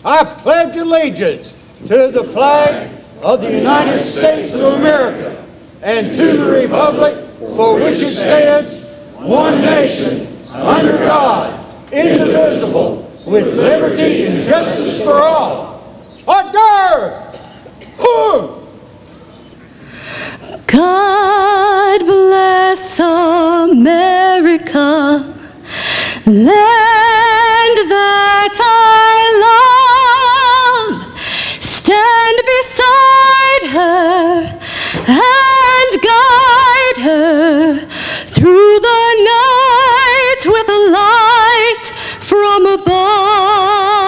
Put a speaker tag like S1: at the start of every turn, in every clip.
S1: I pledge allegiance to the flag of the United States of America and to the republic for which it stands, one nation, under God, indivisible, with liberty and justice for all. Order!
S2: God bless America, land that I love. Stand beside her and guide her through the night with a light from above,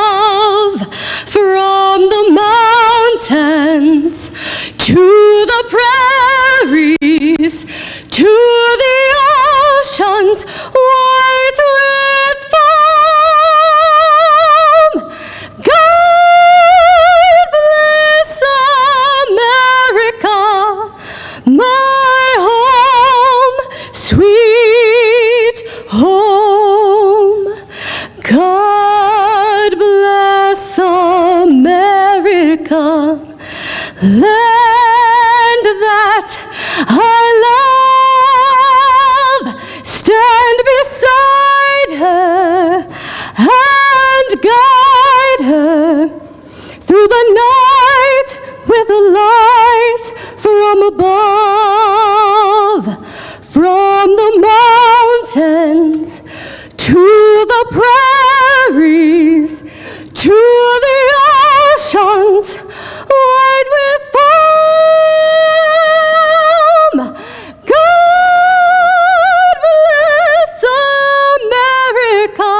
S2: from the mountains to the prairies, to the oceans white with foam. God bless America, my home, sweet home. God bless America, land that I love. Stand beside her and guide her through the night with a light from above, from the mountains to the prairies, to the oceans white with foam. God bless America,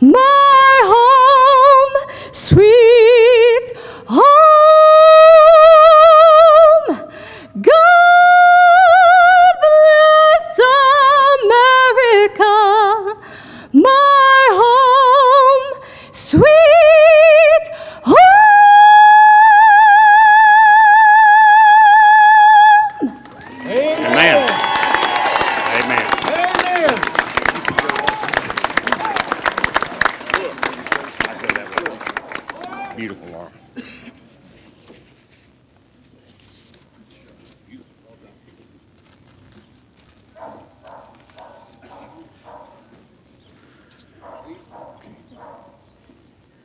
S2: my home, sweet home. God bless America, my home, sweet home.
S3: Amen. Amen.
S1: Amen.
S3: Beautiful, Laura.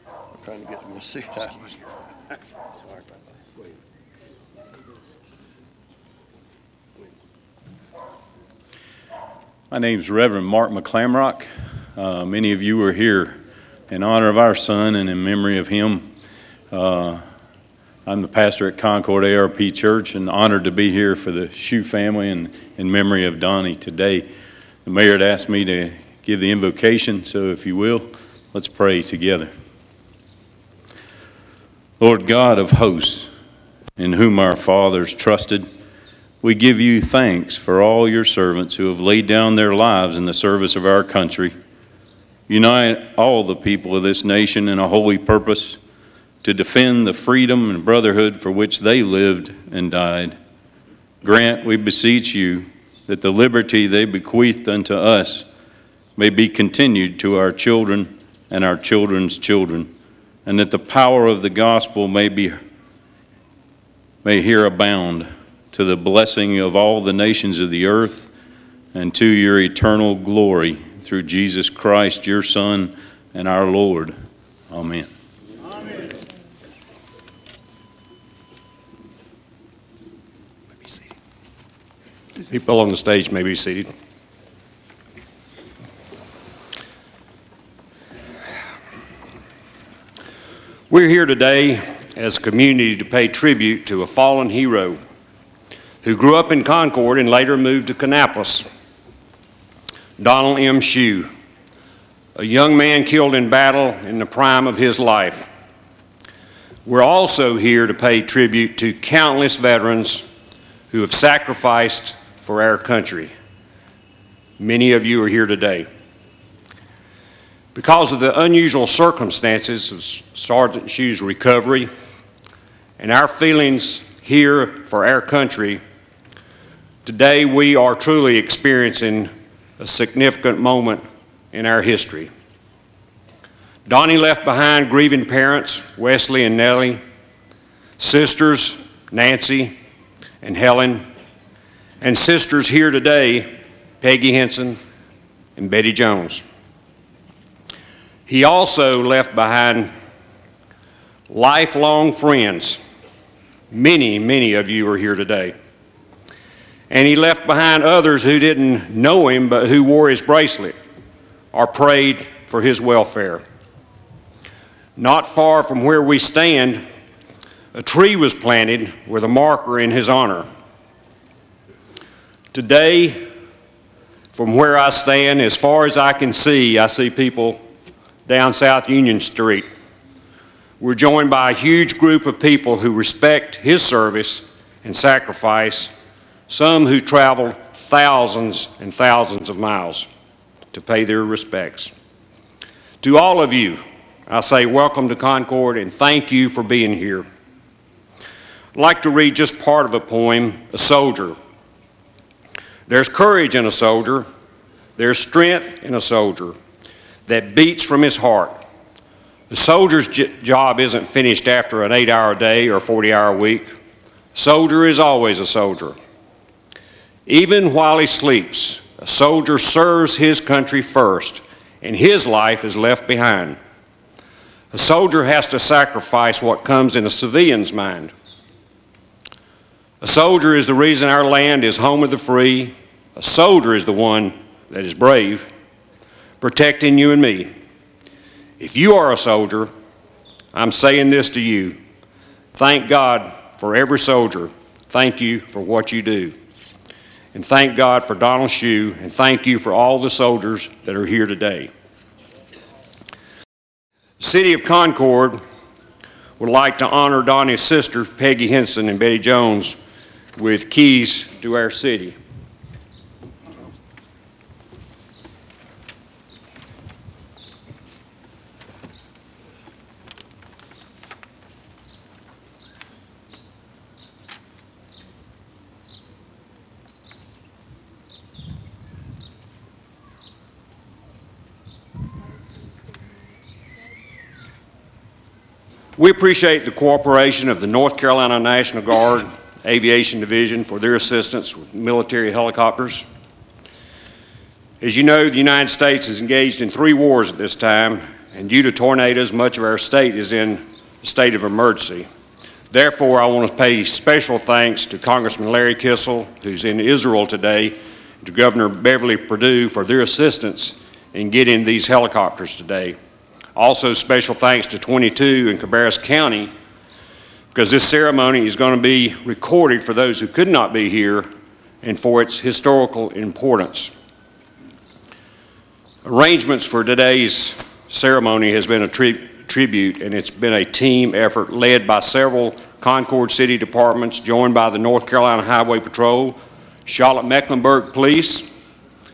S4: I'm trying to get to my seat.
S5: My name is Reverend Mark McClamrock. Many of you are here in honor of our son and in memory of him. I'm the pastor at Concord ARP Church and honored to be here for the Shue family and in memory of Donnie today. The mayor had asked me to give the invocation, so if you will, let's pray together. Lord God of hosts, in whom our fathers trusted, we give you thanks for all your servants who have laid down their lives in the service of our country. Unite all the people of this nation in a holy purpose to defend the freedom and brotherhood for which they lived and died. Grant, we beseech you, that the liberty they bequeathed unto us may be continued to our children and our children's children, and that the power of the gospel may here abound to the blessing of all the nations of the earth and to your eternal glory through Jesus Christ, your Son and our Lord. Amen.
S1: Amen.
S3: Be seated. People on the stage may be seated. We're here today as a community to pay tribute to a fallen hero who grew up in Concord and later moved to Kannapolis, Donald M. Shue, a young man killed in battle in the prime of his life. We're also here to pay tribute to countless veterans who have sacrificed for our country. Many of you are here today. Because of the unusual circumstances of Sergeant Shue's recovery and our feelings here for our country, today we are truly experiencing a significant moment in our history. Donnie left behind grieving parents, Wesley and Nellie, sisters, Nancy and Helen, and sisters here today, Peggy Henson and Betty Jones. He also left behind lifelong friends. Many of you are here today. And he left behind others who didn't know him but who wore his bracelet or prayed for his welfare. Not far from where we stand, a tree was planted with a marker in his honor. Today, from where I stand, as far as I can see, I see people down South Union Street. We're joined by a huge group of people who respect his service and sacrifice, some who traveled thousands and thousands of miles to pay their respects. To all of you, I say welcome to Concord and thank you for being here. I'd like to read just part of a poem, A Soldier. There's courage in a soldier, there's strength in a soldier that beats from his heart. The soldier's job isn't finished after an 8-hour day or 40-hour week. A soldier is always a soldier. Even while he sleeps, a soldier serves his country first, and his life is left behind. A soldier has to sacrifice what comes in a civilian's mind. A soldier is the reason our land is home of the free. A soldier is the one that is brave, protecting you and me. If you are a soldier, I'm saying this to you. Thank God for every soldier. Thank you for what you do. And thank God for Donald Shue, and thank you for all the soldiers that are here today. The City of Concord would like to honor Donnie's sisters, Peggy Henson and Betty Jones, with keys to our city. We appreciate the cooperation of the North Carolina National Guard Aviation Division for their assistance with military helicopters. As you know, the United States is engaged in 3 wars at this time, and due to tornadoes, much of our state is in a state of emergency. Therefore, I want to pay special thanks to Congressman Larry Kissel, who's in Israel today, and to Governor Beverly Perdue for their assistance in getting these helicopters today. Also, special thanks to 22 in Cabarrus County, because this ceremony is going to be recorded for those who could not be here and for its historical importance. Arrangements for today's ceremony has been a tribute, and it's been a team effort led by several Concord City departments, joined by the North Carolina Highway Patrol, Charlotte-Mecklenburg Police,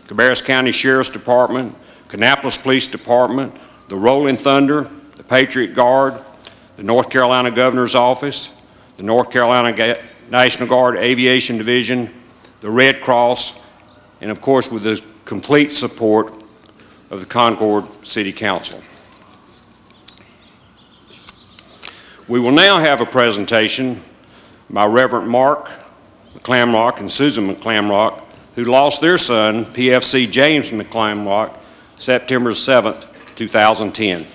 S3: Cabarrus County Sheriff's Department, Kannapolis Police Department, the Rolling Thunder, the Patriot Guard, the North Carolina Governor's Office, the North Carolina National Guard Aviation Division, the Red Cross, and of course with the complete support of the Concord City Council. We will now have a presentation by Reverend Mark McClamrock and Susan McClamrock, who lost their son, PFC James McClamrock, September 7th, 2010.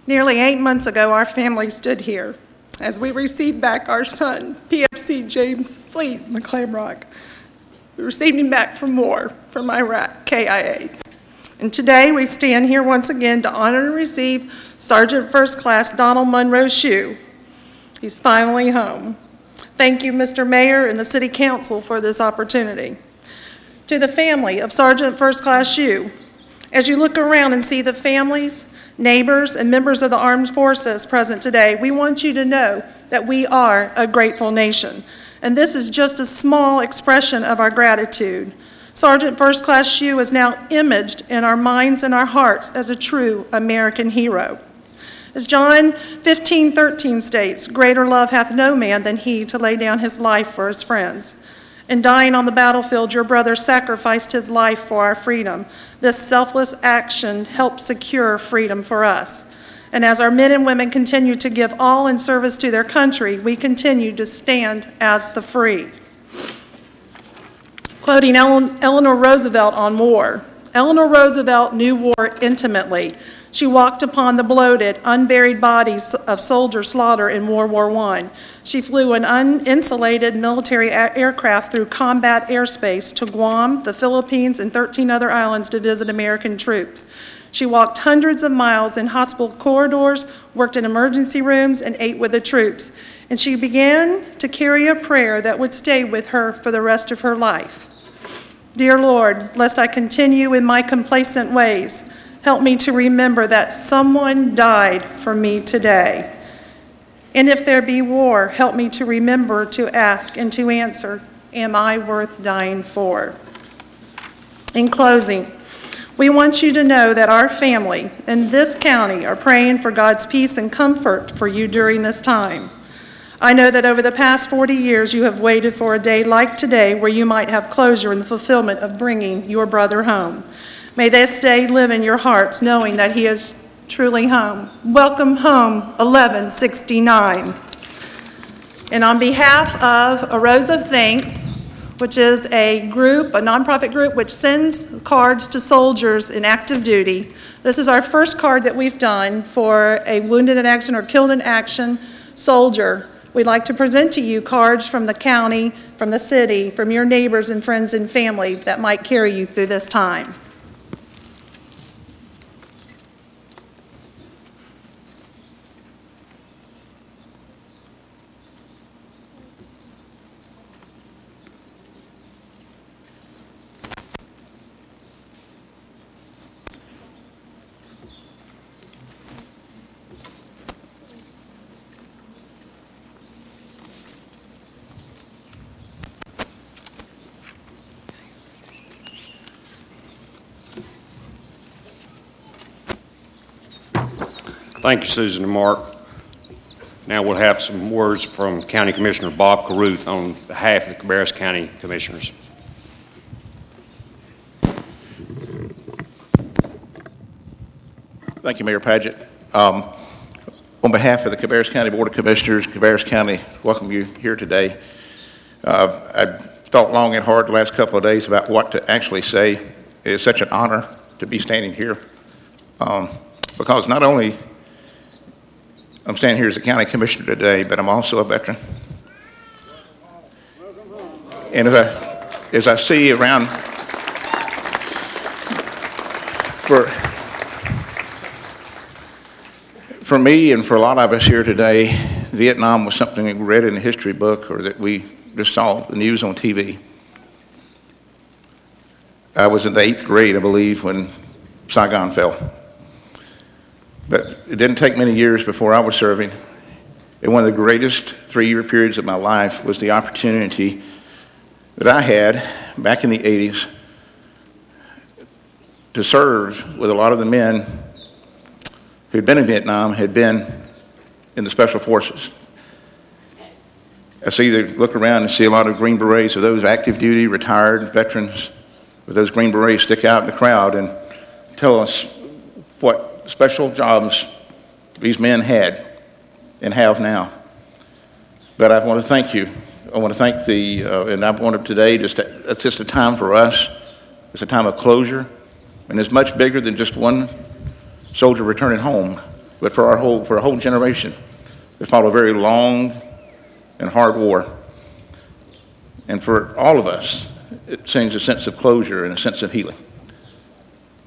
S6: Nearly 8 months ago, our family stood here as we received back our son, PFC James Fleet McClamrock. We received him back from war, from Iraq, KIA. And today we stand here once again to honor and receive Sergeant First Class Donald Monroe Shue. He's finally home. Thank you, Mr. Mayor and the City Council, for this opportunity. To the family of Sergeant First Class Shue, as you look around and see the families, neighbors, and members of the armed forces present today, we want you to know that we are a grateful nation. And this is just a small expression of our gratitude. Sergeant First Class Shue is now imaged in our minds and our hearts as a true American hero. As John 15:13 states, "Greater love hath no man than he to lay down his life for his friends." In dying on the battlefield, your brother sacrificed his life for our freedom. This selfless action helped secure freedom for us. And as our men and women continue to give all in service to their country, we continue to stand as the free. Quoting Eleanor Roosevelt on war, Eleanor Roosevelt knew war intimately. She walked upon the bloated, unburied bodies of soldiers slaughtered in World War I. She flew an uninsulated military aircraft through combat airspace to Guam, the Philippines, and 13 other islands to visit American troops. She walked hundreds of miles in hospital corridors, worked in emergency rooms, and ate with the troops. And she began to carry a prayer that would stay with her for the rest of her life. Dear Lord, lest I continue in my complacent ways, help me to remember that someone died for me today. And if there be war, help me to remember to ask and to answer, am I worth dying for? In closing, we want you to know that our family in this county are praying for God's peace and comfort for you during this time. I know that over the past 40 years you have waited for a day like today where you might have closure in the fulfillment of bringing your brother home. May this day live in your hearts knowing that he is truly home. Welcome home, 1169. And on behalf of A Rose of Thanks, which is a group, a nonprofit group, which sends cards to soldiers in active duty, this is our first card that we've done for a wounded in action or killed in action soldier. We'd like to present to you cards from the county, from the city, from your neighbors and friends and family that might carry you through this time.
S3: Thank you, Susan and Mark. Now we'll have some words from County Commissioner Bob Caruth on behalf of the Cabarrus County Commissioners.
S7: Thank you, Mayor Padgett. On behalf of the Cabarrus County Board of Commissioners, Cabarrus County, welcome you here today. I thought long and hard the last couple of days about what to actually say. It is such an honor to be standing here because not only I'm standing here as a county commissioner today, but I'm also a veteran. And as I see around, for me and for a lot of us here today, Vietnam was something that we read in a history book or that we just saw the news on TV. I was in the 8th grade, I believe, when Saigon fell. But it didn't take many years before I was serving. And one of the greatest 3-year periods of my life was the opportunity that I had back in the 80s to serve with a lot of the men who'd been in Vietnam, had been in the Special Forces. I look around and see a lot of Green Berets of those active duty, retired veterans with those Green Berets stick out in the crowd and tell us what special jobs these men had and have now. But I want to thank you. I want to thank and I wanted today, it's just a time for us. It's a time of closure, and it's much bigger than just one soldier returning home, but for a whole generation that fought a very long and hard war. And for all of us, it sends a sense of closure and a sense of healing.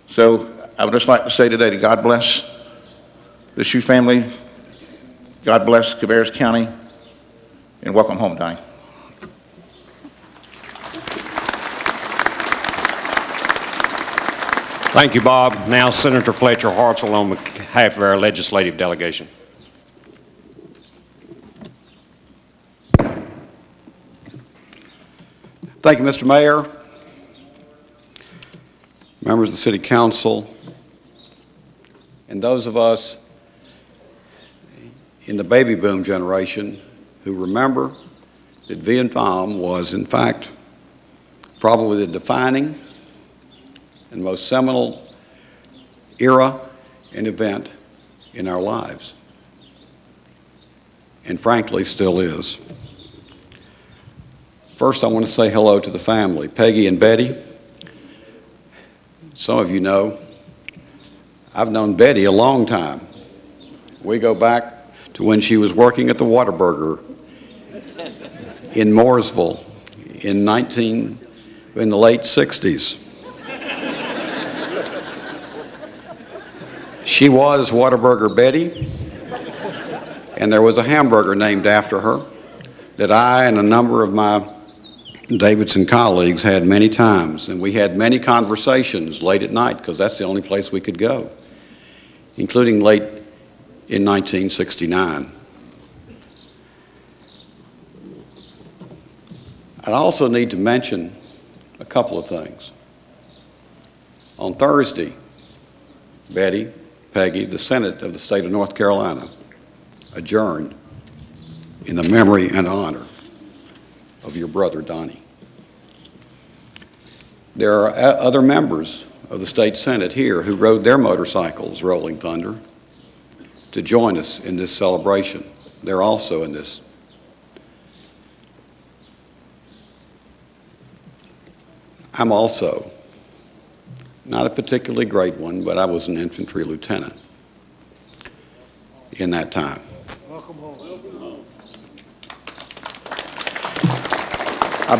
S7: So I would just like to say today to God bless the Shue family, God bless Cabarrus County, and welcome home, Donnie.
S3: Thank you, Bob. Now Senator Fletcher Hartzell on behalf of our legislative delegation.
S8: Thank you, Mr. Mayor. members of the City Council, and those of us in the baby boom generation who remember that Vietnam was, in fact, probably the defining and most seminal era and event in our lives, and frankly still is. First, I want to say hello to the family, Peggy and Betty. Some of you know, I've known Betty a long time. We go back to when she was working at the Whataburger in Mooresville in the late 60s. She was Whataburger Betty, and there was a hamburger named after her that I and a number of my Davidson colleagues had many times, and we had many conversations late at night because that's the only place we could go, including late in 1969. I also need to mention a couple of things. On Thursday, Betty, Peggy, the Senate of the state of North Carolina adjourned in the memory and honor of your brother, Donnie. There are other members of the state Senate here who rode their motorcycles, Rolling Thunder, to join us in this celebration. They're also in this. I'm also not a particularly great one, but I was an infantry lieutenant in that time.
S1: Welcome home.
S8: I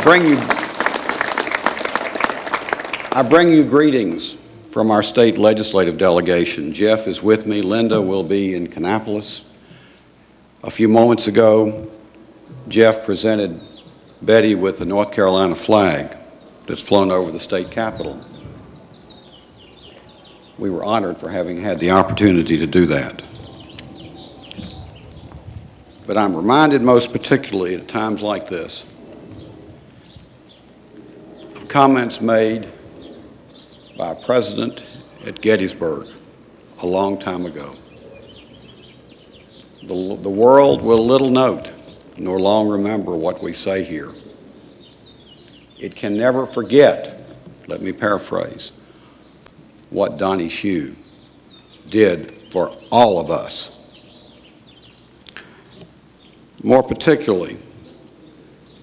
S8: bring you greetings from our state legislative delegation. Jeff is with me. Linda will be in Kannapolis. A few moments ago, Jeff presented Betty with the North Carolina flag that's flown over the state capitol. We were honored for having had the opportunity to do that. But I'm reminded most particularly at times like this of comments made by a president at Gettysburg a long time ago. The world will little note nor long remember what we say here. It can never forget, let me paraphrase, what Donnie Shue did for all of us. More particularly,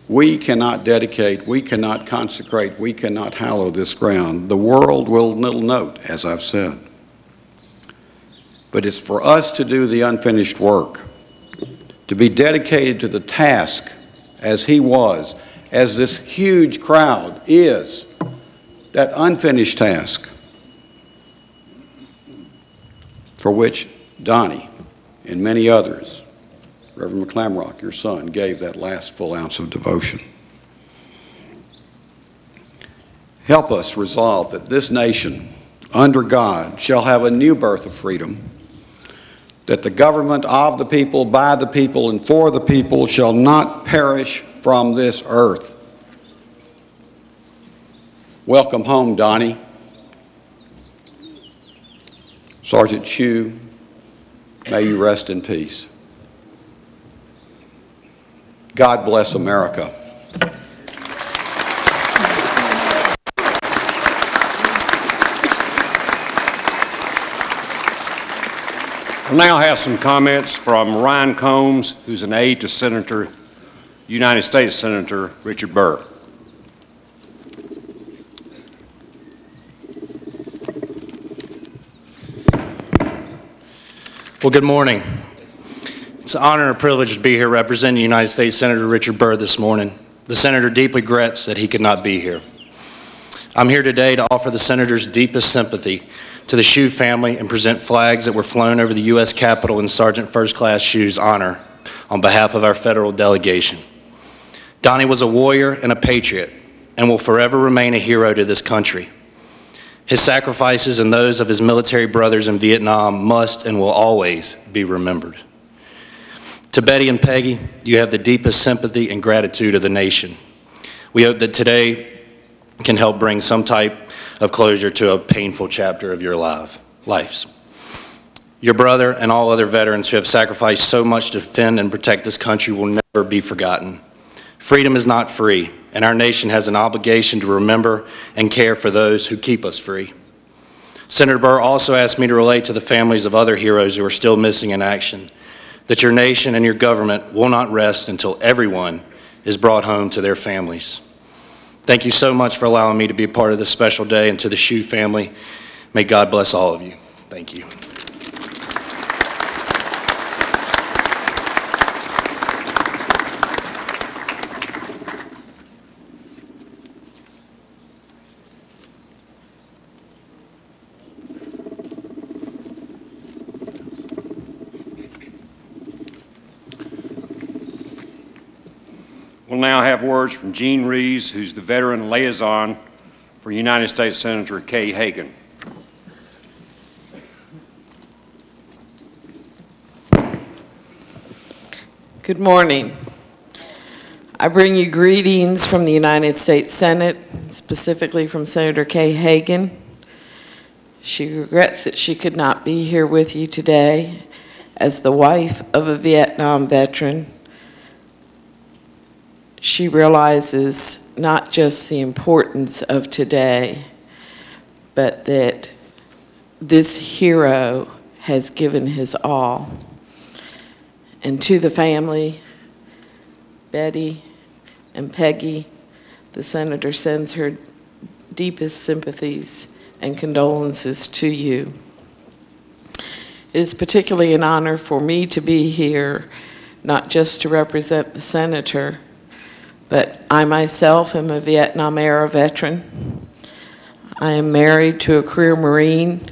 S8: we cannot dedicate, we cannot consecrate, we cannot hallow this ground. The world will little note, as I've said. But it's for us to do the unfinished work, to be dedicated to the task as he was, as this huge crowd is, that unfinished task for which Donnie and many others, Reverend McClamrock, your son, gave that last full ounce of devotion. Help us resolve that this nation, under God, shall have a new birth of freedom, that the government of the people, by the people, and for the people shall not perish from this earth. Welcome home, Donnie. Sergeant Shue, may you rest in peace. God bless America.
S3: We'll now have some comments from Ryan Combs, who's an aide to United States Senator Richard Burr.
S9: Well, good morning. It's an honor and a privilege to be here representing United States Senator Richard Burr this morning. The Senator deeply regrets that he could not be here. I'm here today to offer the Senator's deepest sympathy to the Shue family and present flags that were flown over the U.S. Capitol in Sergeant First Class Shue's honor on behalf of our federal delegation. Donnie was a warrior and a patriot and will forever remain a hero to this country. His sacrifices and those of his military brothers in Vietnam must and will always be remembered. To Betty and Peggy, you have the deepest sympathy and gratitude of the nation. We hope that today can help bring some type of closure to a painful chapter of your lives. Your brother and all other veterans who have sacrificed so much to defend and protect this country will never be forgotten. Freedom is not free, and our nation has an obligation to remember and care for those who keep us free. Senator Burr also asked me to relate to the families of other heroes who are still missing in action, that your nation and your government will not rest until everyone is brought home to their families. Thank you so much for allowing me to be a part of this special day, and to the Shue family, may God bless all of you. Thank you.
S3: We'll now have words from Gene Rees, who's the veteran liaison for United States Senator Kay Hagan.
S10: Good morning. I bring you greetings from the United States Senate, specifically from Senator Kay Hagan. She regrets that she could not be here with you today. As the wife of a Vietnam veteran, she realizes not just the importance of today, but that this hero has given his all. And to the family, Betty and Peggy, the senator sends her deepest sympathies and condolences to you. It is particularly an honor for me to be here, not just to represent the senator, but I myself am a Vietnam-era veteran. I am married to a career Marine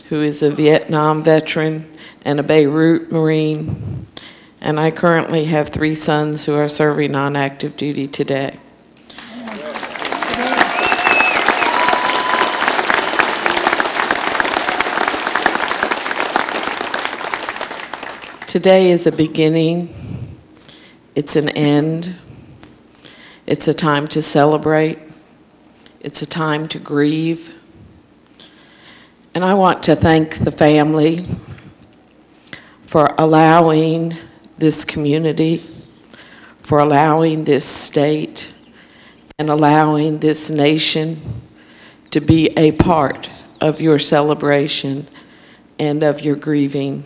S10: who is a Vietnam veteran and a Beirut Marine, and I currently have 3 sons who are serving on active duty today. Today is a beginning, it's an end. It's a time to celebrate. It's a time to grieve. And I want to thank the family for allowing this community, for allowing this state, and allowing this nation to be a part of your celebration and of your grieving.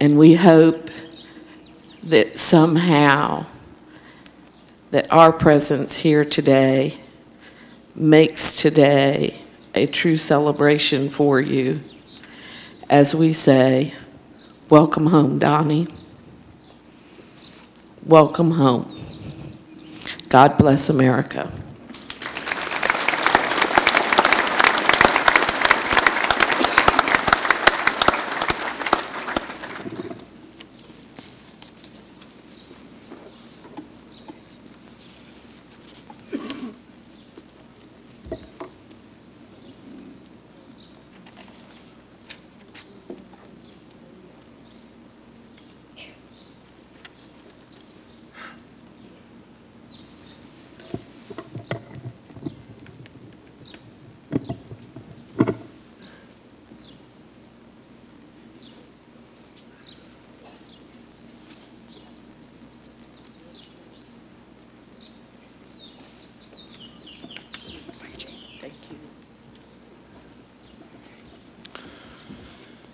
S10: And we hope that somehow that our presence here today makes today a true celebration for you as we say, welcome home, Donnie. Welcome home. God bless America.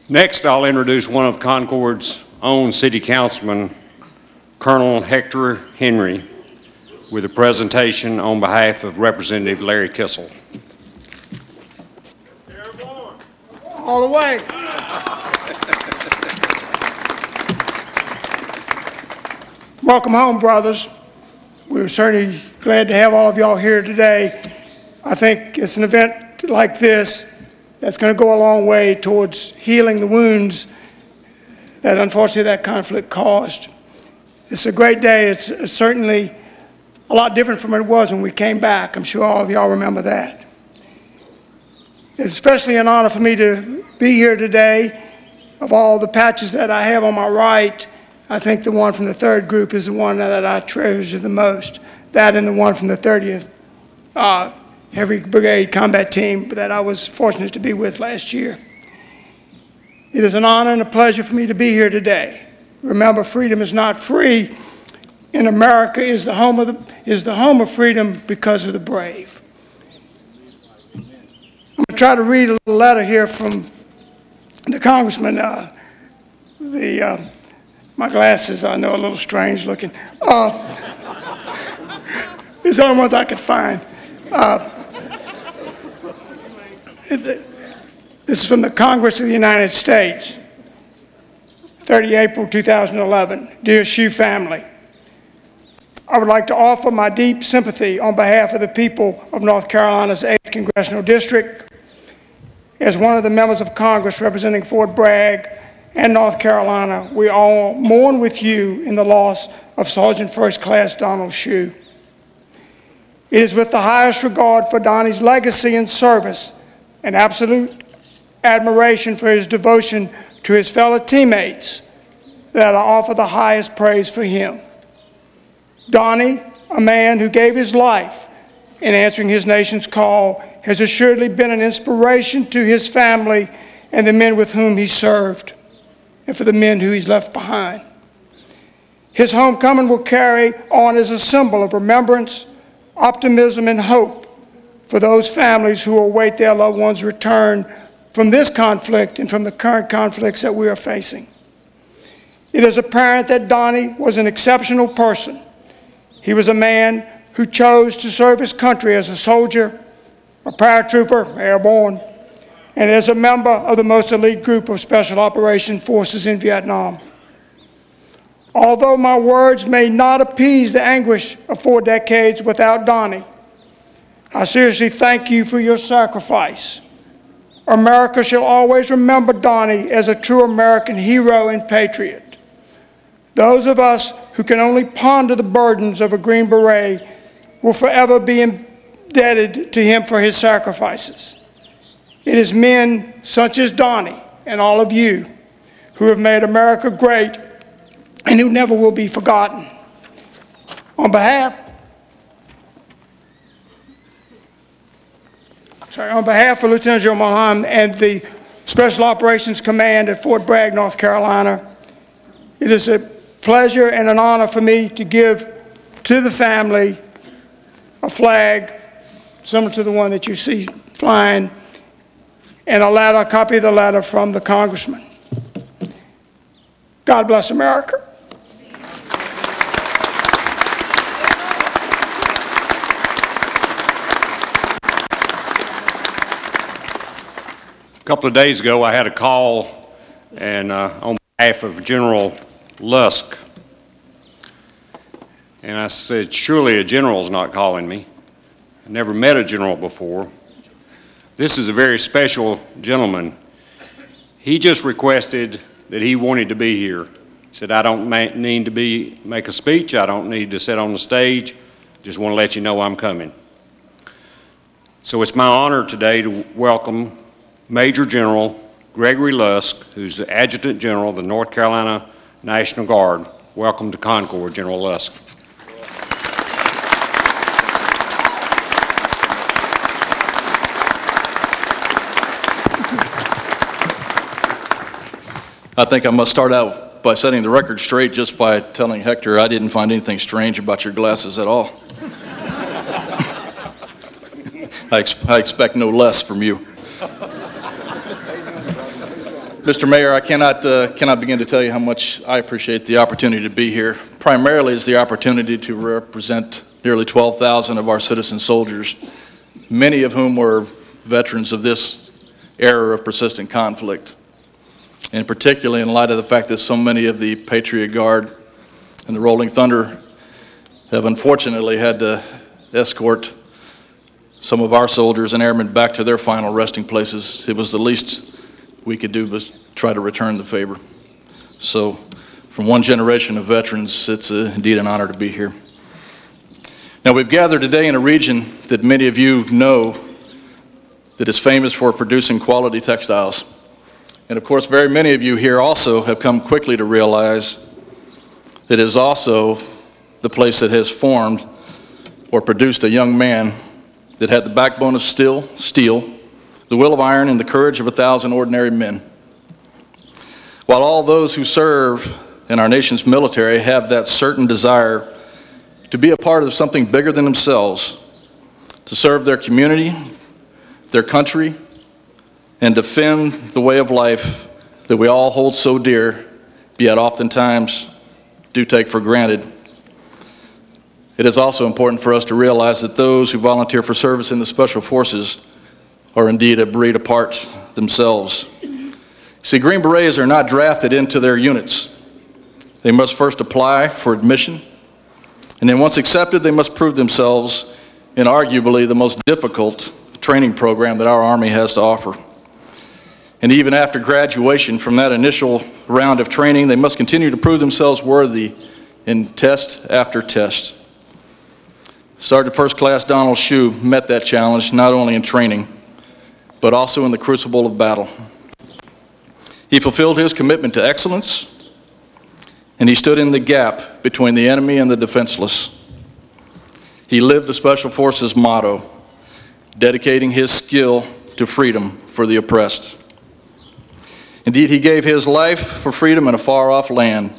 S3: Next, I'll introduce one of Concord's own city councilmen, Colonel Hector Henry, with a presentation on behalf of Representative Larry Kissel.
S1: All the way. Welcome home, brothers. We're certainly glad to have all of y'all here today. I think it's an event like this that's going to go a long way towards healing the wounds that unfortunately that conflict caused. It's a great day. It's certainly a lot different from what it was when we came back. I'm sure all of y'all remember that. It's especially an honor for me to be here today. Of all the patches that I have on my right, I think the one from the 3rd group is the one that I treasure the most. That and the one from the 30th
S11: Heavy Brigade combat team that I was fortunate to be with last year. It is an honor and a pleasure for me to be here today. Remember, freedom is not free, and America is the home of freedom because of the brave. I'm going to try to read a little letter here from the congressman. My glasses, I know, are a little strange looking. It's the only ones I could find. This is from the Congress of the United States, 30 April 2011. Dear Shue family, I would like to offer my deep sympathy on behalf of the people of North Carolina's 8th Congressional District. As one of the members of Congress representing Fort Bragg and North Carolina, we all mourn with you in the loss of Sergeant First Class Donald Shue. It is with the highest regard for Donnie's legacy and service and absolute admiration for his devotion to his fellow teammates that I offer the highest praise for him. Donnie, a man who gave his life in answering his nation's call, has assuredly been an inspiration to his family and the men with whom he served, and for the men who he's left behind. His homecoming will carry on as a symbol of remembrance, optimism, and hope for those families who await their loved ones' return from this conflict and from the current conflicts that we are facing. It is apparent that Donnie was an exceptional person. He was a man who chose to serve his country as a soldier, a paratrooper, airborne, and as a member of the most elite group of Special Operations Forces in Vietnam. Although my words may not appease the anguish of 4 decades without Donnie, I seriously thank you for your sacrifice. America shall always remember Donnie as a true American hero and patriot. Those of us who can only ponder the burdens of a Green Beret will forever be indebted to him for his sacrifices. It is men such as Donnie and all of you who have made America great and who never will be forgotten. On behalf of Lieutenant General Mulholland and the Special Operations Command at Fort Bragg, North Carolina, it is a pleasure and an honor for me to give to the family a flag similar to the one that you see flying, and a copy of the letter from the congressman. God bless America.
S3: A couple of days ago, I had a call and on behalf of General Lusk. And I said, surely a general's not calling me. I never met a general before. This is a very special gentleman. He just requested that he wanted to be here. He said, I don't need to make a speech. I don't need to sit on the stage. Just want to let you know I'm coming. So it's my honor today to welcome Major General Gregory Lusk, who's the Adjutant General of the North Carolina National Guard. Welcome to Concord, General Lusk.
S12: I think I must start out by setting the record straight just by telling Hector I didn't find anything strange about your glasses at all. I expect no less from you. Mr. Mayor, I cannot begin to tell you how much I appreciate the opportunity to be here. Primarily is the opportunity to represent nearly 12,000 of our citizen soldiers, many of whom were veterans of this era of persistent conflict. And particularly in light of the fact that so many of the Patriot Guard and the Rolling Thunder have unfortunately had to escort some of our soldiers and airmen back to their final resting places, it was the least we could do was try to return the favor. So from one generation of veterans, it's indeed an honor to be here. Now we've gathered today in a region that many of you know that is famous for producing quality textiles. And of course, very many of you here also have come quickly to realize that it is also the place that has formed or produced a young man that had the backbone of steel, the will of iron, and the courage of 1,000 ordinary men. While all those who serve in our nation's military have that certain desire to be a part of something bigger than themselves, to serve their community, their country, and defend the way of life that we all hold so dear, yet oftentimes do take for granted. It is also important for us to realize that those who volunteer for service in the Special Forces are indeed a breed apart themselves. See, Green Berets are not drafted into their units. They must first apply for admission, and then once accepted, they must prove themselves in arguably the most difficult training program that our Army has to offer. And even after graduation from that initial round of training, they must continue to prove themselves worthy in test after test. Sergeant First Class Donald Shue met that challenge not only in training, but also in the crucible of battle. He fulfilled his commitment to excellence, and he stood in the gap between the enemy and the defenseless. He lived the Special Forces motto, dedicating his skill to freedom for the oppressed. Indeed, he gave his life for freedom in a far-off land,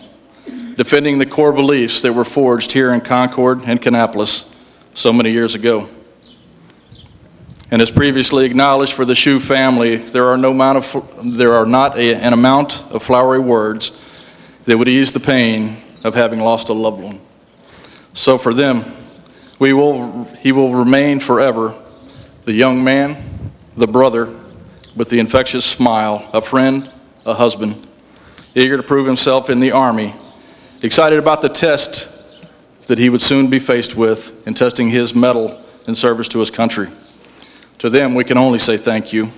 S12: defending the core beliefs that were forged here in Concord and Kannapolis so many years ago. And as previously acknowledged for the Shue family, there are not an amount of flowery words that would ease the pain of having lost a loved one. So for them, he will remain forever the young man, the brother, with the infectious smile, a friend, a husband, eager to prove himself in the Army, excited about the test that he would soon be faced with in testing his mettle in service to his country. To them, we can only say thank you.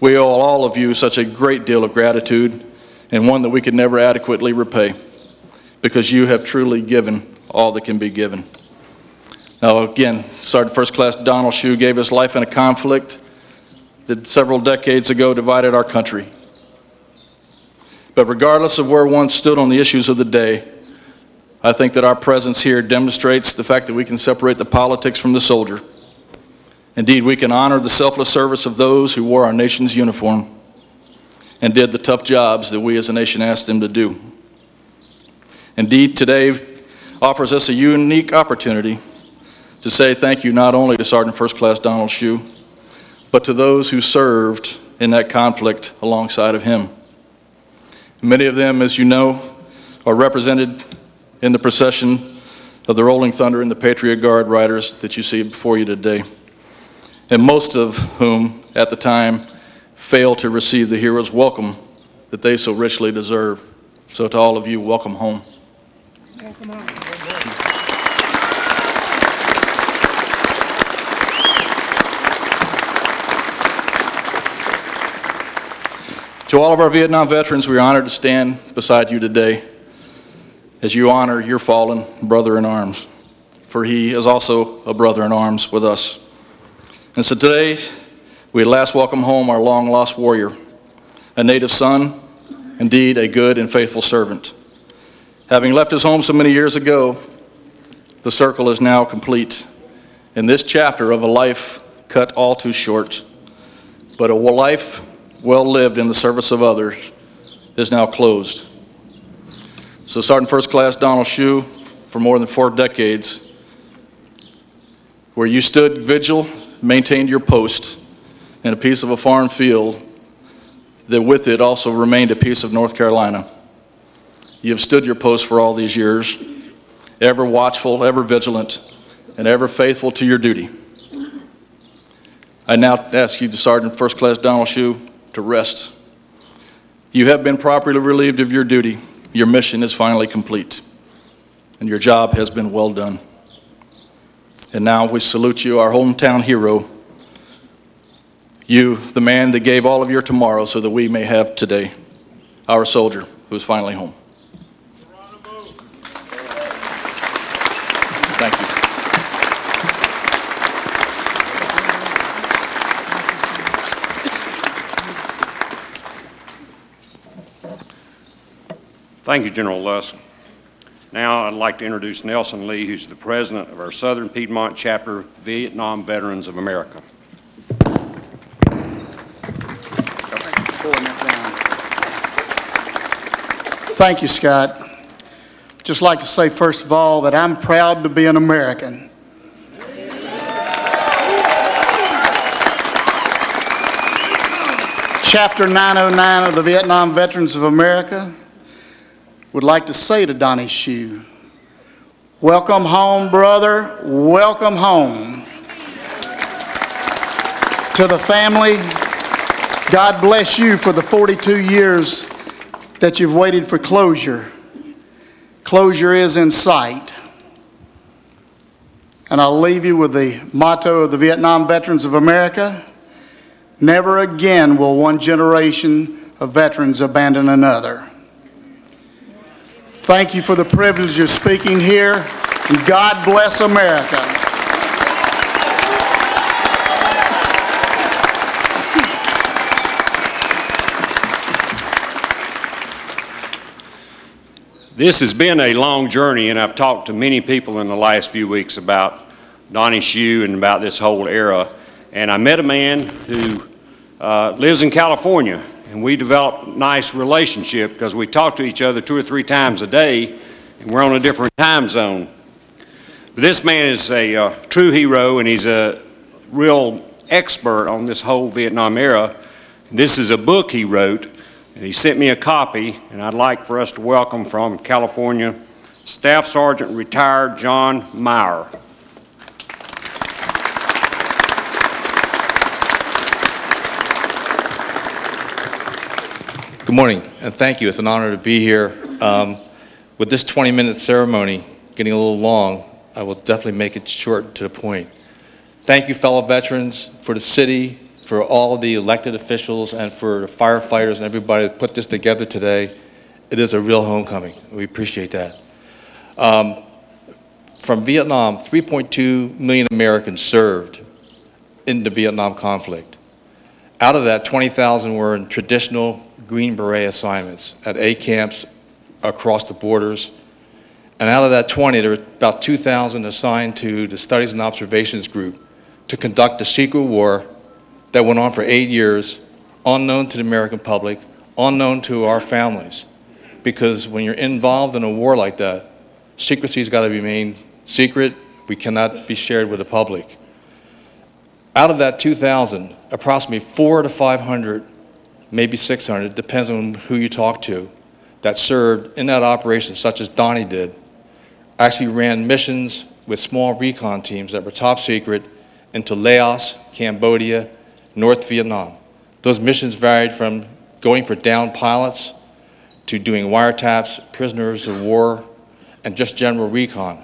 S12: We owe all of you such a great deal of gratitude, and one that we could never adequately repay, because you have truly given all that can be given. Now again, Sergeant First Class Donald Shue gave his life in a conflict that several decades ago divided our country. But regardless of where one stood on the issues of the day, I think that our presence here demonstrates the fact that we can separate the politics from the soldier. Indeed, we can honor the selfless service of those who wore our nation's uniform and did the tough jobs that we as a nation asked them to do. Indeed, today offers us a unique opportunity to say thank you not only to Sergeant First Class Donald Shue, but to those who served in that conflict alongside of him. Many of them, as you know, are represented in the procession of the Rolling Thunder and the Patriot Guard riders that you see before you today, and most of whom, at the time, failed to receive the hero's welcome that they so richly deserve. So to all of you, welcome home.
S11: Welcome home.
S12: To all of our Vietnam veterans, we are honored to stand beside you today as you honor your fallen brother in arms, for he is also a brother in arms with us. And so today, we at last welcome home our long-lost warrior, a native son, indeed a good and faithful servant. Having left his home so many years ago, the circle is now complete, and this chapter of a life cut all too short, but a life well lived in the service of others is now closed. So Sergeant First Class Donald Shue, for more than 4 decades, where you stood vigil, maintained your post in a piece of a farm field that with it also remained a piece of North Carolina. You have stood your post for all these years, ever watchful, ever vigilant, and ever faithful to your duty. I now ask you, Sergeant First Class Donald Shue, to rest. You have been properly relieved of your duty. Your mission is finally complete, and your job has been well done. And now we salute you, our hometown hero, you, the man that gave all of your tomorrow so that we may have today, our soldier who is finally home. Thank you.
S3: Thank you, General Lusk. Now I'd like to introduce Nelson Lee, who's the president of our Southern Piedmont Chapter, Vietnam Veterans of America.
S13: Thank you, Scott. Just like to say, first of all, that I'm proud to be an American. Chapter 909 of the Vietnam Veterans of America would like to say to Donnie Shue, welcome home, brother, welcome home. To the family, God bless you for the 42 years that you've waited for closure. Closure is in sight. And I'll leave you with the motto of the Vietnam Veterans of America: never again will one generation of veterans abandon another. Thank you for the privilege of speaking here, and God bless America.
S3: This has been a long journey, and I've talked to many people in the last few weeks about Donnie Shue and about this whole era. And I met a man who lives in California, and we developed a nice relationship because we talk to each other 2 or 3 times a day, and we're on a different time zone. But this man is a true hero, and he's a real expert on this whole Vietnam era. This is a book he wrote, and he sent me a copy, and I'd like for us to welcome from California, Staff Sergeant Retired John Meyer.
S14: Good morning, and thank you. It's an honor to be here. With this 20-minute ceremony getting a little long, I will definitely make it short and to the point. Thank you, fellow veterans, for the city, for all the elected officials, and for the firefighters and everybody that put this together today. It is a real homecoming. We appreciate that. From Vietnam, 3.2 million Americans served in the Vietnam conflict. Out of that, 20,000 were in traditional Green Beret assignments at A camps across the borders. And out of that 20, there were about 2,000 assigned to the Studies and Observations Group to conduct a secret war that went on for 8 years, unknown to the American public, unknown to our families. Because when you're involved in a war like that, secrecy's got to remain secret. We cannot be shared with the public. Out of that 2,000, approximately 400 to 500, maybe 600, depends on who you talk to, that served in that operation, such as Donnie did, actually ran missions with small recon teams that were top secret into Laos, Cambodia, North Vietnam. Those missions varied from going for downed pilots to doing wiretaps, prisoners of war, and just general recon.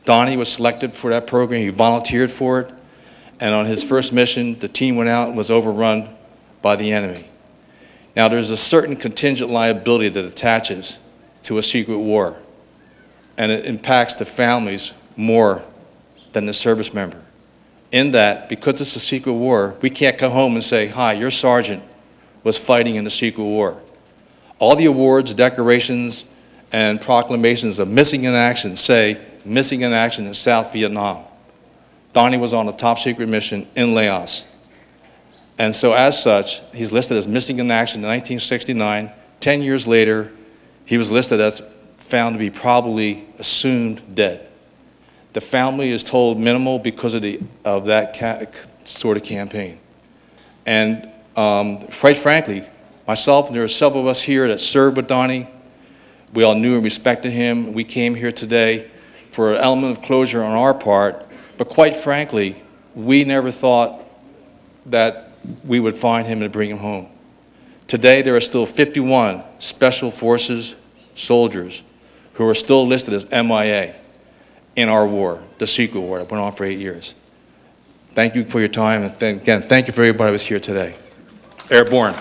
S14: Donnie was selected for that program. He volunteered for it. And on his first mission, the team went out and was overrun by the enemy. Now, there's a certain contingent liability that attaches to a secret war, and it impacts the families more than the service member. In that, because it's a secret war, we can't come home and say, hi, your sergeant was fighting in the secret war. All the awards, decorations, and proclamations of missing in action say missing in action in South Vietnam. Donnie was on a top secret mission in Laos. And so as such, he's listed as missing in action in 1969. 10 years later, he was listed as found to be probably assumed dead. The family is told minimal because of that sort of campaign. And quite frankly, myself and there are several of us here that served with Donnie. We all knew and respected him. We came here today for an element of closure on our part, but quite frankly, we never thought that we would find him and bring him home. Today, there are still 51 Special Forces soldiers who are still listed as MIA in our war, the secret war that went on for 8 years. Thank you for your time, and again, thank you for everybody who was here today. Airborne.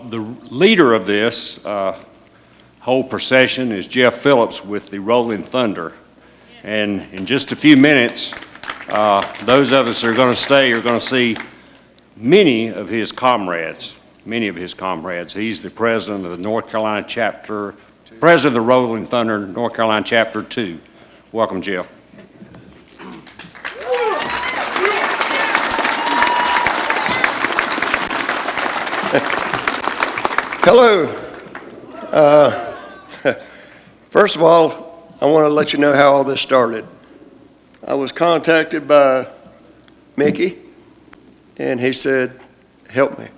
S3: The leader of this whole procession is Jeff Phillips with the Rolling Thunder. And in just a few minutes, Those of us that are going to stay are going to see many of his comrades. He's the president of the North Carolina chapter, president of the Rolling Thunder, North Carolina chapter 2. Welcome, Jeff.
S15: Hello. First of all, I want to let you know how all this started. I was contacted by Mickey, and he said, help me.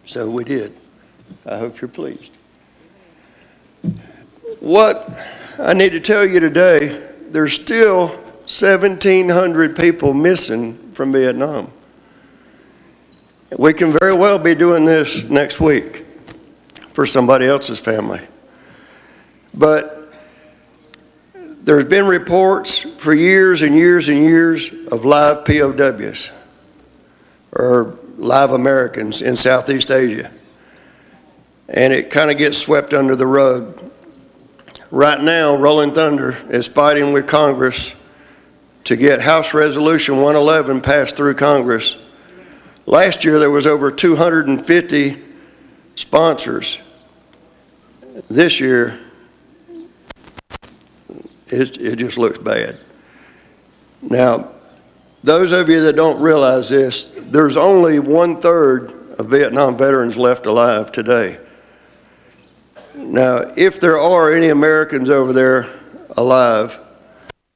S15: So we did. I hope you're pleased. What I need to tell you today, there's still 1,700 people missing from Vietnam. We can very well be doing this next week for somebody else's family. But there's been reports for years and years and years of live POWs, or live Americans in Southeast Asia. And it kind of gets swept under the rug. Right now, Rolling Thunder is fighting with Congress to get House Resolution 111 passed through Congress. Last year, there was over 250 sponsors. This year, it just looks bad. Now, those of you that don't realize this, there's only 1/3 of Vietnam veterans left alive today. Now, if there are any Americans over there alive,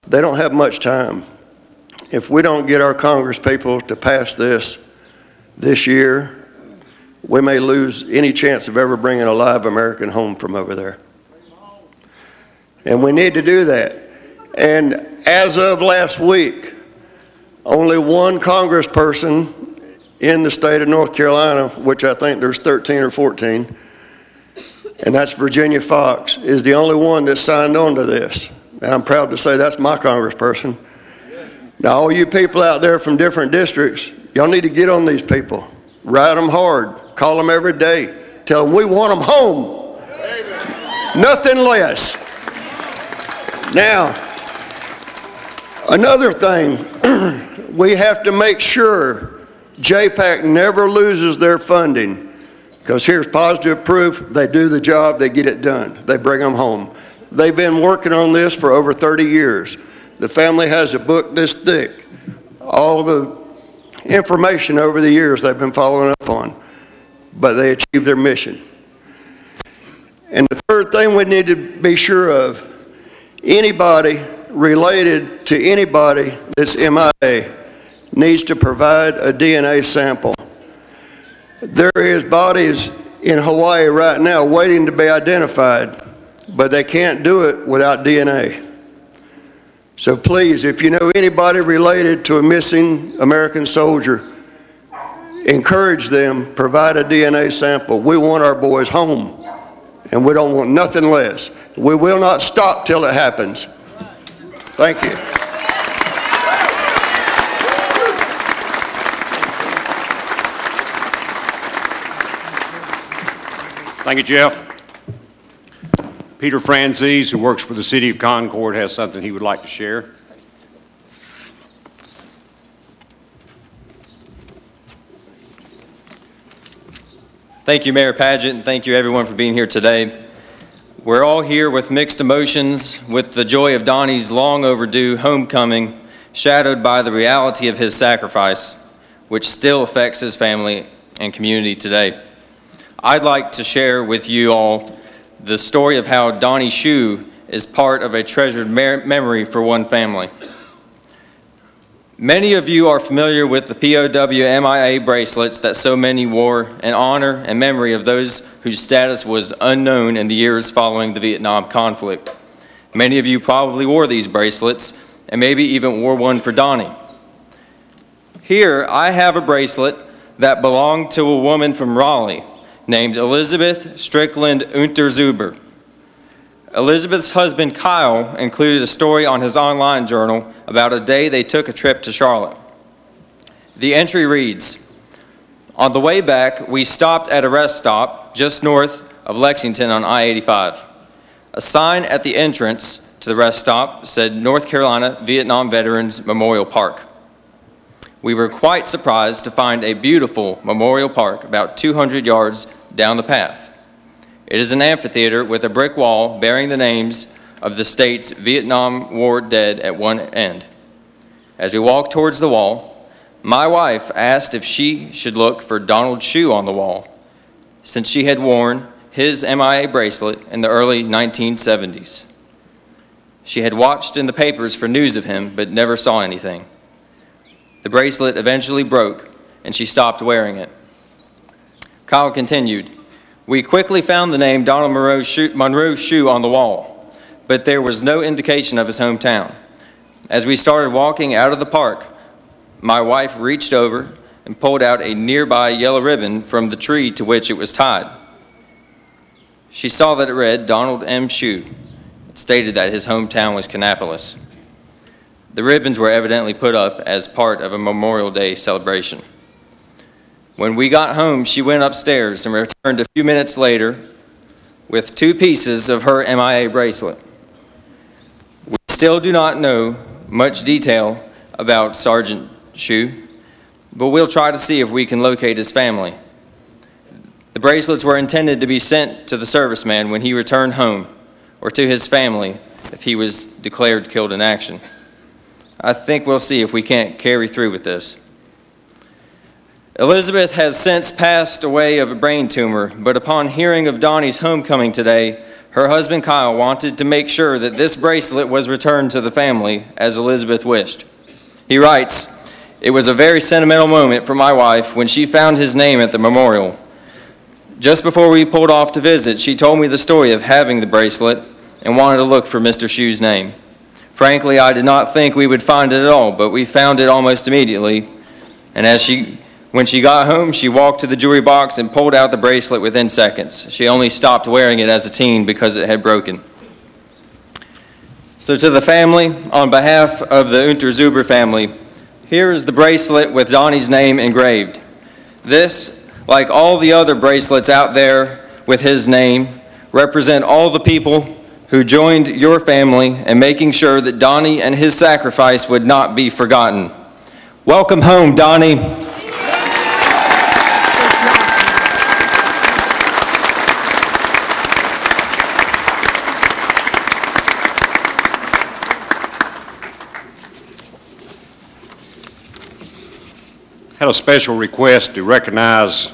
S15: they don't have much time. If we don't get our Congress people to pass this year, we may lose any chance of ever bringing a live American home from over there. And we need to do that. And as of last week, only one congressperson in the state of North Carolina, which I think there's 13 or 14, and that's Virginia Fox, is the only one that signed on to this. And I'm proud to say that's my congressperson. Now, all you people out there from different districts, y'all need to get on these people. Ride them hard. Call them every day. Tell them we want them home. Nothing less. Now, another thing, we have to make sure JPAC never loses their funding, because here's positive proof. They do the job, they get it done. They bring them home. They've been working on this for over 30 years. The family has a book this thick. All the information over the years they've been following up on, but they achieved their mission. And the third thing we need to be sure of, anybody related to anybody that's MIA needs to provide a DNA sample. There is bodies in Hawaii right now waiting to be identified, but they can't do it without DNA. So please, if you know anybody related to a missing American soldier, encourage them, provide a DNA sample. We want our boys home, and we don't want nothing less. We will not stop till it happens. Thank you.
S3: Thank you, Jeff. Peter Franzese, who works for the City of Concord, has something he would like to share.
S16: Thank you, Mayor Padgett, and thank you everyone for being here today. We're all here with mixed emotions, with the joy of Donnie's long overdue homecoming, shadowed by the reality of his sacrifice, which still affects his family and community today. I'd like to share with you all the story of how Donnie Shue is part of a treasured memory for one family. Many of you are familiar with the POW MIA bracelets that so many wore in honor and memory of those whose status was unknown in the years following the Vietnam conflict. Many of you probably wore these bracelets and maybe even wore one for Donnie. Here I have a bracelet that belonged to a woman from Raleigh named Elizabeth Strickland Unterzuber. Elizabeth's husband, Kyle, included a story on his online journal about a day they took a trip to Charlotte. The entry reads, "On the way back, we stopped at a rest stop just north of Lexington on I-85. A sign at the entrance to the rest stop said North Carolina Vietnam Veterans Memorial Park. we were quite surprised to find a beautiful memorial park about 200 yards down the path. It is an amphitheater with a brick wall bearing the names of the state's Vietnam War dead at one end. As we walked towards the wall, my wife asked if she should look for Donald Shue on the wall, since she had worn his MIA bracelet in the early 1970s. She had watched in the papers for news of him, but never saw anything. The bracelet eventually broke, and she stopped wearing it. Kyle continued, "We quickly found the name Donald Monroe Shue on the wall, but there was no indication of his hometown. As we started walking out of the park, my wife reached over and pulled out a nearby yellow ribbon from the tree to which it was tied. She saw that it read Donald M. Shue. It stated that his hometown was Kannapolis. The ribbons were evidently put up as part of a Memorial Day celebration. When we got home, she went upstairs and returned a few minutes later with 2 pieces of her MIA bracelet. We still do not know much detail about Sergeant Shue, but we'll try to see if we can locate his family. The bracelets were intended to be sent to the serviceman when he returned home, or to his family if he was declared killed in action. I think we'll see if we can't carry through with this. Elizabeth has since passed away of a brain tumor, but upon hearing of Donnie's homecoming today, her husband Kyle wanted to make sure that this bracelet was returned to the family as Elizabeth wished. He writes, "It was a very sentimental moment for my wife when she found his name at the memorial. Just before we pulled off to visit, she told me the story of having the bracelet and wanted to look for Mr. Shue's name. Frankly, I did not think we would find it at all, but we found it almost immediately. And when she got home, she walked to the jewelry box and pulled out the bracelet within seconds. She only stopped wearing it as a teen because it had broken." So to the family, on behalf of the Unterzuber family, here is the bracelet with Donnie's name engraved. This, like all the other bracelets out there with his name, represent all the people who joined your family in making sure that Donnie and his sacrifice would not be forgotten. Welcome home, Donnie.
S3: Had a special request to recognize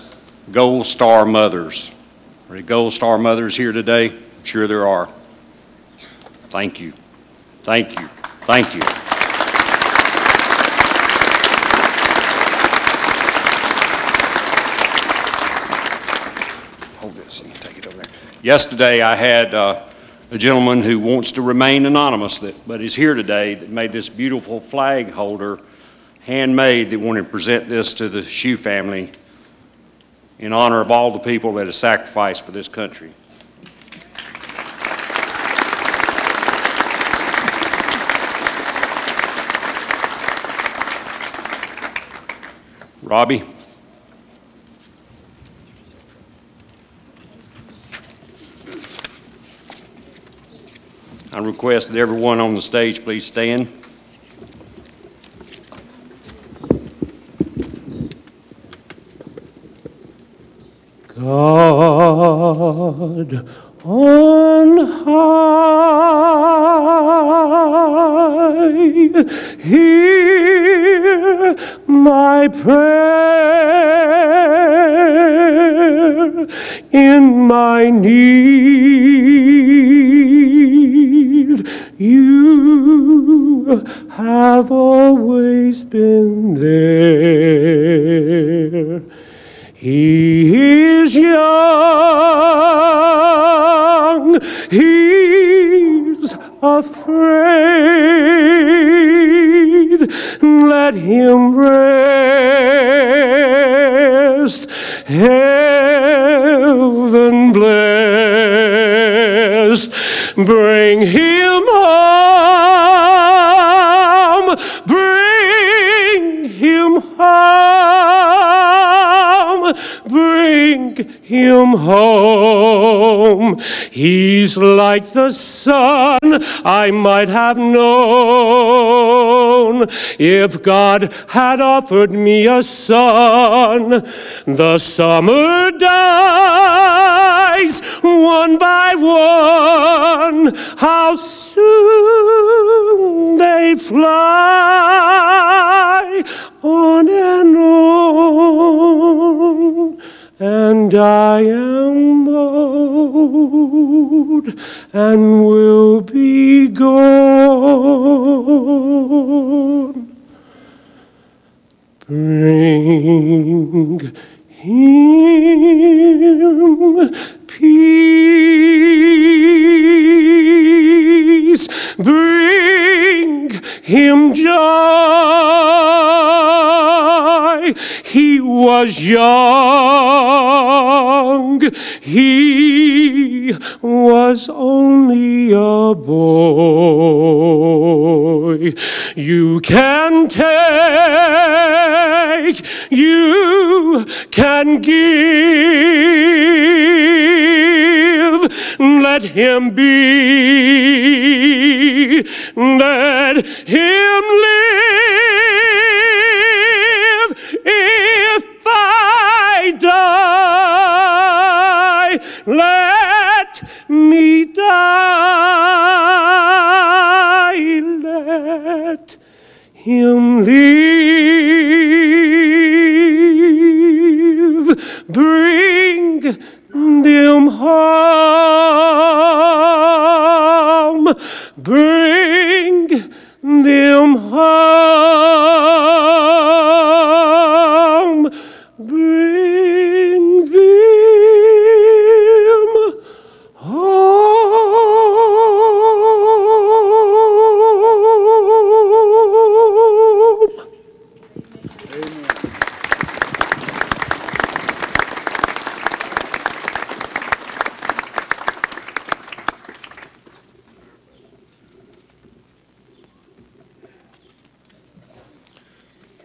S3: Gold Star mothers. Are there Gold Star mothers here today? I'm sure there are. Thank you. Thank you. Thank you. Hold this and take it over there. Yesterday I had a gentleman who wants to remain anonymous but is here today that made this beautiful flag holder, handmade, that wanted to present this to the Shue family in honor of all the people that have sacrificed for this country. Robbie? I request that everyone on the stage please stand.
S17: God on high, hear my prayer in my need. You have always been there. He is young, he's afraid, let him rest, heaven blessed, bring him home, bring him home. Bring him home. home. He's like the sun I might have known if God had offered me a son. The summer dies one by one. How soon they fly, on and on, and I am old and will be gone. Bring him peace, bring him joy. He was young, he was only a boy. You can take, you can give. Let him be, let him live. If I die, let me die. Let him live. Bring them home. Bring them home. Bring them home.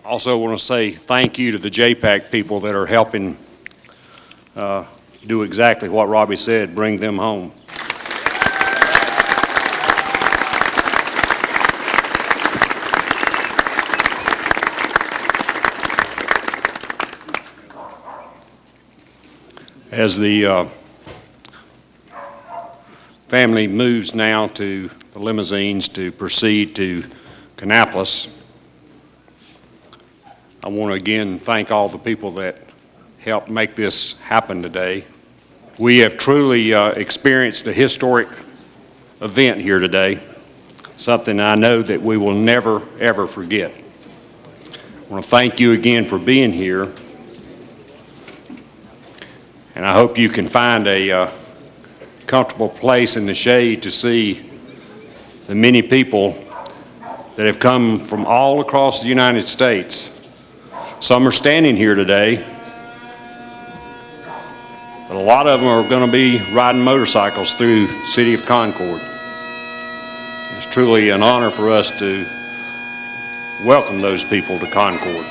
S3: Also want to say thank you to the JPAC people that are helping do exactly what Robbie said, bring them home. As the family moves now to the limousines to proceed to Kannapolis, I want to again thank all the people that helped make this happen today. We have truly experienced a historic event here today, something I know that we will never, ever forget. I want to thank you again for being here, and I hope you can find a comfortable place in the shade to see the many people that have come from all across the United States. Some are standing here today, but a lot of them are going to be riding motorcycles through the city of Concord. It's truly an honor for us to welcome those people to Concord.